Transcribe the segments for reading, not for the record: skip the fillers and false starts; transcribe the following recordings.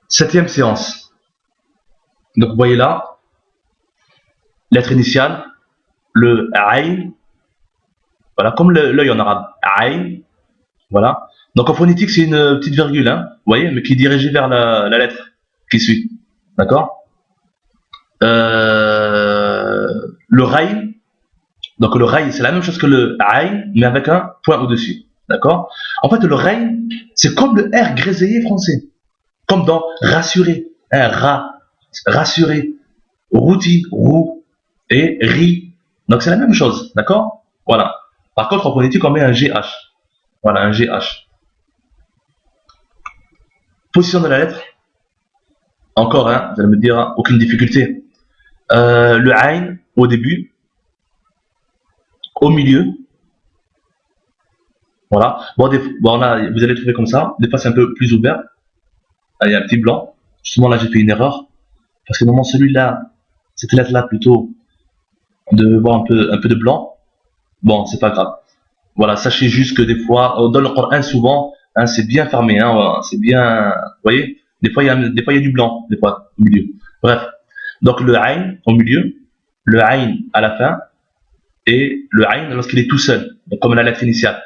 Septième séance. Donc vous voyez là, lettre initiale, le aïn, voilà, comme l'œil en arabe, aïn, voilà. Donc en phonétique, c'est une petite virgule, hein, vous voyez, mais qui est dirigée vers la lettre qui suit, d'accord. Le raï, donc le raï, c'est la même chose que le aïn, mais avec un point au-dessus, d'accord. En fait, le raï, c'est comme le R gréséillé français, comme dans rassurer, un rassurer, routi, roux, et ri. Donc c'est la même chose, d'accord. Voilà. Par contre, en phonétique, on met un GH. Voilà, un GH. Position de la lettre. Encore, hein, vous allez me dire, aucune difficulté. Le Ain au début, au milieu. Voilà. Bon, bon là, vous allez trouver comme ça. Des fois, c'est un peu plus ouvert. Là, il y a un petit blanc. Justement, là, j'ai fait une erreur. Parce que normalement, celui-là, cette lettre-là, plutôt, de voir un peu de blanc. Bon, c'est pas grave. Voilà, sachez juste que des fois, dans le Coran, souvent, hein, c'est bien fermé, hein, voilà, c'est bien, vous voyez, des fois il y a du blanc, des fois, au milieu. Bref, donc le Ain au milieu, le Ain à la fin, et le Ain lorsqu'il est tout seul, donc comme la lettre initiale.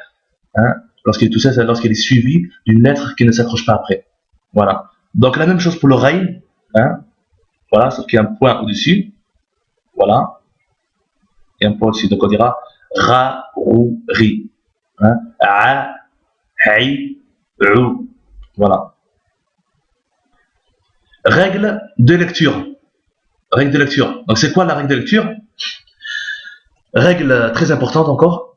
Hein, lorsqu'il est tout seul, c'est lorsqu'il est suivi d'une lettre qui ne s'accroche pas après. Voilà. Donc la même chose pour le Rain, hein, voilà, sauf qu'il y a un point au-dessus, voilà, et un point au-dessus. Donc on dira Ra, Rou, Ri. Hein, A, Hay, Rou. Voilà. Règle de lecture. Règle de lecture. Donc c'est quoi la règle de lecture? Règle très importante encore.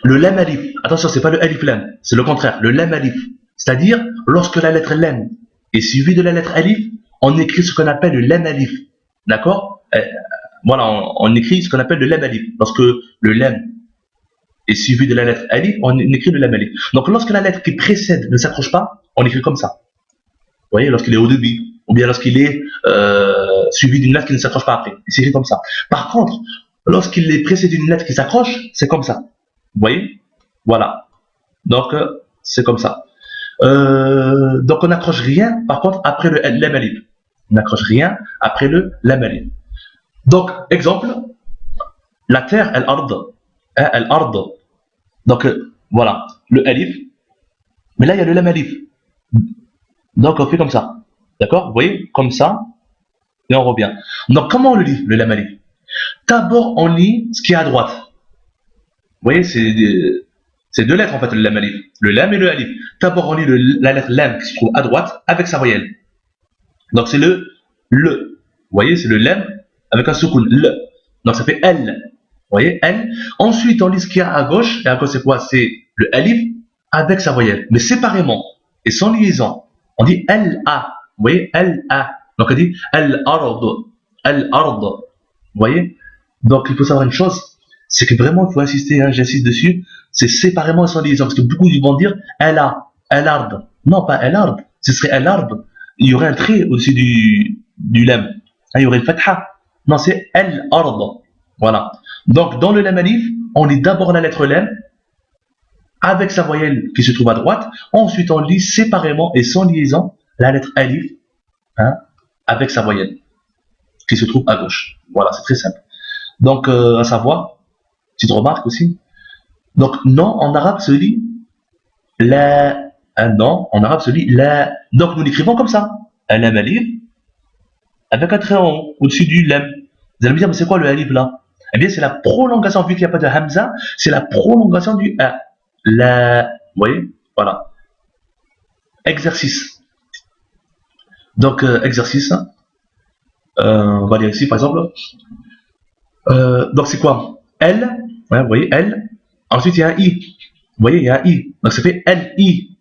Le lam alif. Attention, c'est pas le alif lam, c'est le contraire. Le lam alif. C'est-à-dire, lorsque la lettre lam est suivie de la lettre alif, on écrit ce qu'on appelle le lam alif. D'accord? Voilà, on écrit ce qu'on appelle le lam alif. Lorsque le lam est suivi de la lettre alif, on écrit le lam alif. Donc lorsque la lettre qui précède ne s'accroche pas, on écrit comme ça. Vous voyez, lorsqu'il est au début, ou bien lorsqu'il est suivi d'une lettre qui ne s'accroche pas après. Il s'écrit comme ça. Par contre, lorsqu'il est précédé d'une lettre qui s'accroche, c'est comme ça. Vous voyez? Voilà. Donc, c'est comme ça. Donc, on n'accroche rien, par contre, après le lam alif. On n'accroche rien après le lam alif. Donc, exemple, la terre, elle ard. Hein, elle ard. Donc, voilà, le alif. Mais là, il y a le lam alif. Donc, on fait comme ça. D'accord? Vous voyez? Comme ça. Et on revient. Donc, comment on le lit, le lam alif? D'abord, on lit ce qui est à droite. Vous voyez, c'est deux lettres en fait, le lam alif. Le lam et le alif. D'abord, on lit la lettre lam qui se trouve à droite avec sa voyelle. Donc, c'est le. Vous voyez, c'est le lam avec un soukoun. Le. Donc, ça fait L. Vous voyez, L. Ensuite, on lit ce qu'il y a à gauche. Et à gauche, c'est quoi? C'est le alif avec sa voyelle. Mais séparément et sans liaison. On dit L-A. Vous voyez, L-A. Donc, on dit L-Ard. L-Ard. Vous voyez? Donc, il faut savoir une chose. C'est que vraiment, il faut insister, hein, j'insiste dessus, c'est séparément et sans liaison. Parce que beaucoup vont dire L-A, L-Ard. Non, pas L-Ard. Ce serait L-Ard. Il y aurait un trait au-dessus du lam. Hein, il y aurait une fatha. Non, c'est L-Ard. Voilà. Donc, dans le lam alif, on lit d'abord la lettre lam avec sa voyelle qui se trouve à droite. Ensuite, on lit séparément et sans liaison la lettre alif, hein, avec sa voyelle qui se trouve à gauche. Voilà, c'est très simple. Donc, à savoir, petite remarque aussi. Donc, non, en arabe se lit la. Un non, en arabe se lit la. Donc, nous l'écrivons comme ça. Un lam alif avec un trait en haut, au-dessus du lam. Vous allez me dire, mais c'est quoi le alif là? Eh bien, c'est la prolongation, vu qu'il n'y a pas de hamza, c'est la prolongation du a. La. Vous voyez? Voilà. Exercice. Donc, exercice. On va lire ici, par exemple. Donc, c'est quoi? L. Ouais, vous voyez, L. Ensuite, il y a un I. Vous voyez, il y a un I. Donc, ça fait L-I.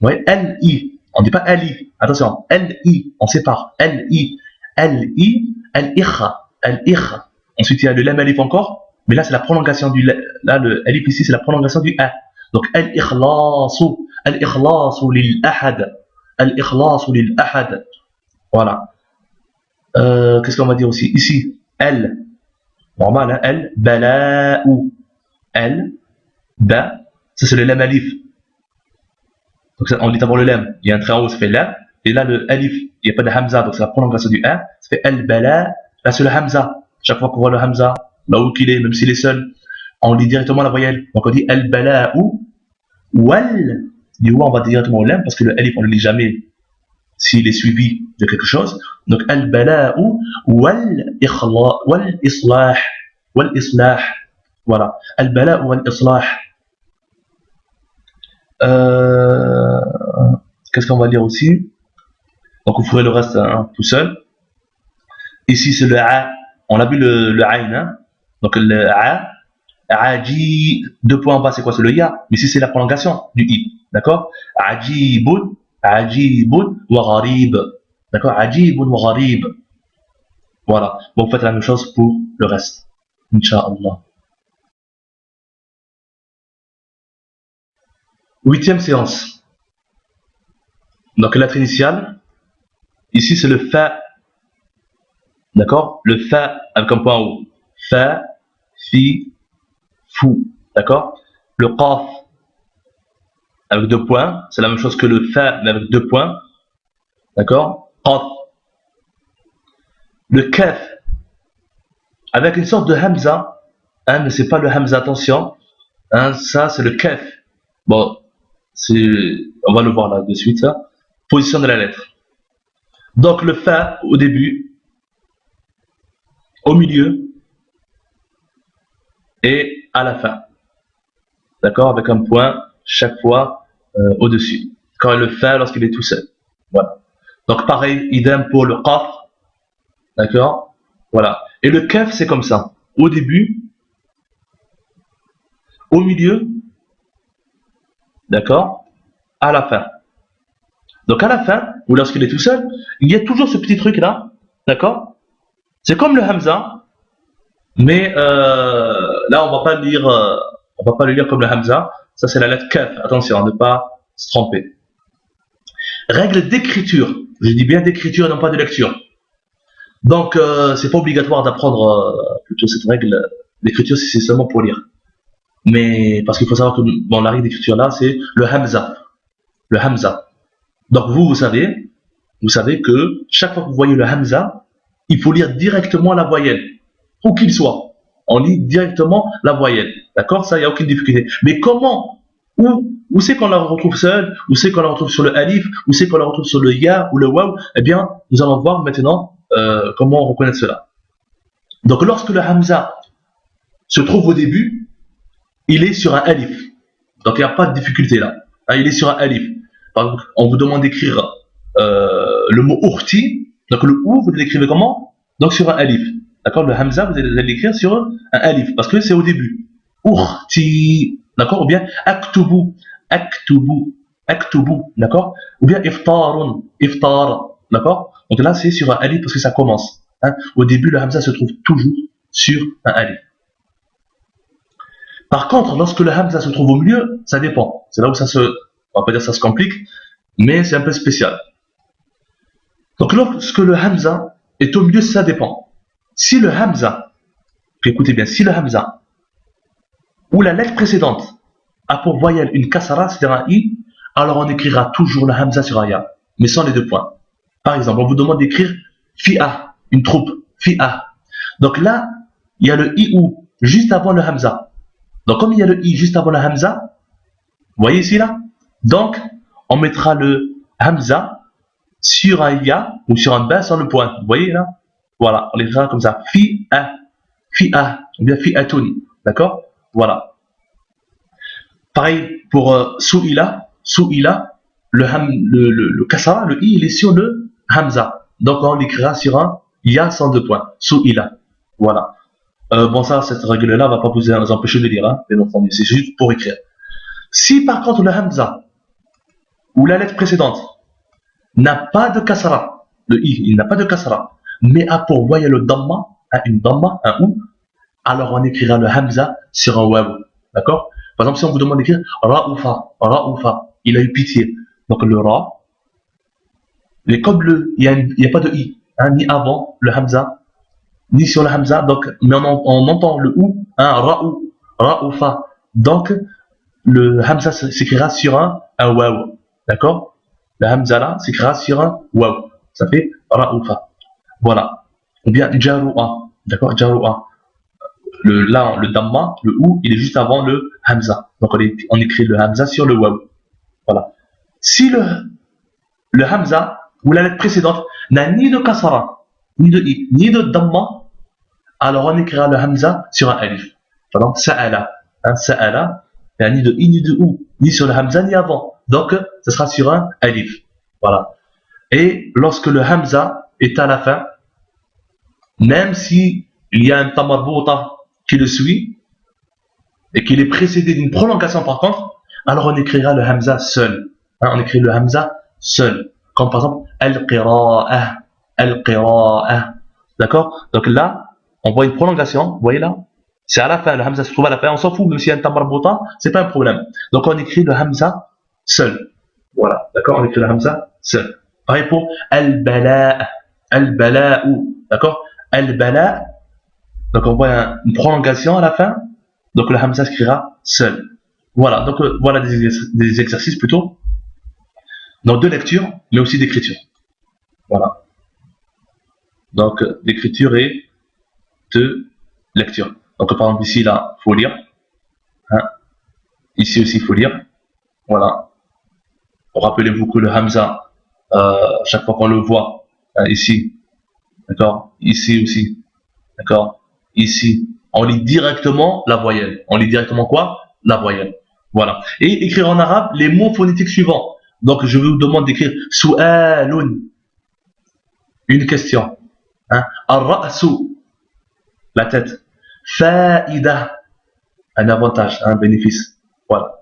Vous voyez, L-I. On ne dit pas L-I. Attention, L-I. On sépare. L-I. L-I. L-I-Kha. L-I-Kha. Ensuite, il y a le lam alif encore. Mais là, c'est la prolongation du. Là, le alif ici, c'est la prolongation du A. Donc, L-Ikhlasu. L-Ikhlasu lil-Ahad. L-Ikhlasu lil-Ahad. Voilà. Qu'est-ce qu'on va dire aussi? Ici, L. Normal, hein? L. Bala'u. L, ba, ça c'est le lam alif. Donc ça, on lit d'abord le lam. Il y a un trait en haut, ça fait lam, Et là, le alif, il n'y a pas de hamza, donc c'est la prolongation du a. Ça fait al-bala. Là, c'est le hamza. Chaque fois qu'on voit le hamza, là où qu'il est, même s'il est seul, on lit directement la voyelle. Donc on dit al-bala ou wal. Du on va directement au lam parce que le alif, on ne le lit jamais s'il est suivi de quelque chose. Donc al-bala ou wal-islah. Wal-islah. Voilà. Al-bala ou wal-islah. Qu'est-ce qu'on va lire aussi? Donc vous ferez le reste tout seul. Ici c'est le a. On a vu le aïn. Hein? Donc le a. Aji, 2 points en bas, c'est quoi? C'est le ya. Mais ici c'est la prolongation du i. D'accord? Ajibun, ajibun wa gharib. D'accord? Ajibun wa gharib. Voilà. Bon, vous faites la même chose pour le reste. Inch'Allah. 8e séance. Donc la lettre initiale. Ici c'est le fa. D'accord? Le fa avec un point haut. Fa, fi, fou. D'accord? Le qaf avec 2 points. C'est la même chose que le fa mais avec 2 points. D'accord? Qaf. Le kaf avec une sorte de hamza. Hein, mais c'est pas le hamza, attention. Hein, ça c'est le kaf. Bon, on va le voir là de suite. Hein. Position de la lettre. Donc le fa au début, au milieu et à la fin. D'accord? Avec un point chaque fois au-dessus. Quand le fa lorsqu'il est tout seul. Voilà. Donc pareil, idem pour le qaf. D'accord? Voilà. Et le kaf c'est comme ça. Au début, au milieu, d'accord? À la fin. Donc à la fin, ou lorsqu'il est tout seul, il y a toujours ce petit truc là. D'accord? C'est comme le hamza. Mais là, on va pas le lire comme le hamza. Ça, c'est la lettre kaf. Attention, à ne pas se tromper. Règle d'écriture. Je dis bien d'écriture et non pas de lecture. Donc, c'est pas obligatoire d'apprendre plutôt cette règle d'écriture si c'est seulement pour lire. Mais parce qu'il faut savoir que bon, la règle d'écriture là, c'est le hamza. Le hamza. Donc vous savez que chaque fois que vous voyez le hamza, il faut lire directement la voyelle. Où qu'il soit, on lit directement la voyelle. D'accord? Ça, il n'y a aucune difficulté. Mais comment? Où c'est qu'on la retrouve seule? Où c'est qu'on la retrouve sur le alif? Où c'est qu'on la retrouve sur le ya ou le waw? Eh bien, nous allons voir maintenant comment on reconnaît cela. Donc, lorsque le hamza se trouve au début, il est sur un alif. Donc, il n'y a pas de difficulté là. Hein, il est sur un alif. Par exemple, on vous demande d'écrire le mot urti. Donc, le ou, vous l'écrivez comment? Donc, sur un alif. D'accord? Le hamza, vous allez l'écrire sur un alif, parce que c'est au début. Urti, d'accord? Ou bien aktubu, aktubu, aktubu, d'accord? Ou bien iftarun, iftar, d'accord? Donc là, c'est sur un alif parce que ça commence. Hein? Au début, le hamza se trouve toujours sur un alif. Par contre, lorsque le hamza se trouve au milieu, ça dépend. C'est là où on va pas dire ça se complique, mais c'est un peu spécial. Donc lorsque le hamza est au milieu, ça dépend. Si le hamza, écoutez bien, si le hamza ou la lettre précédente a pour voyelle une kasara, c'est-à-dire un i, alors on écrira toujours le hamza sur un ya, mais sans les 2 points. Par exemple, on vous demande d'écrire fi'a, une troupe, fi'a. Donc là, il y a le i ou juste avant le hamza. Donc comme il y a le i juste avant le hamza, vous voyez ici là, donc on mettra le hamza sur un ya ou sur un ba sans le point. Vous voyez là? Voilà, on l'écrira comme ça. Fi'a, fi'a, ou bien fi'atun. D'accord? Voilà. Pareil pour su'ila, su'ila, le kasara, le i, il est sur le hamza. Donc on l'écrira sur un ya sans 2 points. Su'ila. Voilà. Bon, ça, cette règle-là va pas vous empêcher de lire, hein, bien entendu. C'est juste pour écrire. Si par contre le hamza ou la lettre précédente n'a pas de kasara, le i, il n'a pas de kasara, mais a pour voyelle le damma, une damma, un ou, alors on écrira le hamza sur un waw. D'accord? Par exemple, si on vous demande d'écrire ra'ufa, ra'ufa, il a eu pitié. Donc le ra, mais comme il n'y a pas de i, hein, ni avant le hamza, ni sur le hamza, donc, mais on entend le ou, hein, ra'u, ra'ufa. Donc le hamza s'écrira sur un waw. D'accord? Le Hamza là s'écrira sur un waw. Ça fait Ra'oufa. Voilà. Ou bien Jaru'a. D'accord, Jaru'a. Là, le Damma, le ou, il est juste avant le Hamza. Donc on écrit le Hamza sur le waw. Voilà. Si le Hamza ou la lettre précédente n'a ni de kasara, ni de i, ni de Damma, alors on écrira le Hamza sur un alif. Par exemple, Sa'ala. Sa'ala, il n'y a ni de i, ni de ou, ni sur le Hamza, ni avant. Donc, ce sera sur un alif. Voilà. Et lorsque le Hamza est à la fin, même si il y a un tamarbouta qui le suit, et qu'il est précédé d'une prolongation par contre, alors on écrira le Hamza seul. On écrit le Hamza seul. Comme par exemple, Al-Qira'ah. Al-Qira'ah. D'accord? Donc là, on voit une prolongation, vous voyez là? C'est à la fin, le Hamza se trouve à la fin, on s'en fout, même s'il y a un tamarbouta, c'est pas un problème. Donc on écrit le Hamza seul. Voilà, d'accord? On écrit le Hamza seul. Pareil pour Al-Bala'. Al-Bala'u. D'accord? Al-Bala'. Donc on voit une prolongation à la fin. Donc le Hamza s'écrira seul. Voilà, donc voilà des exercices plutôt. Donc de lecture, mais aussi d'écriture. Voilà. Donc d'écriture et de lecture. Donc par exemple ici là, il faut lire. Ici aussi il faut lire. Voilà. Rappelez-vous que le Hamza, chaque fois qu'on le voit, ici, d'accord, ici aussi, d'accord, ici, on lit directement la voyelle. On lit directement quoi? La voyelle. Voilà. Et écrire en arabe les mots phonétiques suivants. Donc je vous demande d'écrire su'alun, une question. Ar-ra'su, la tête. Fa'ida, un avantage, un bénéfice. Voilà.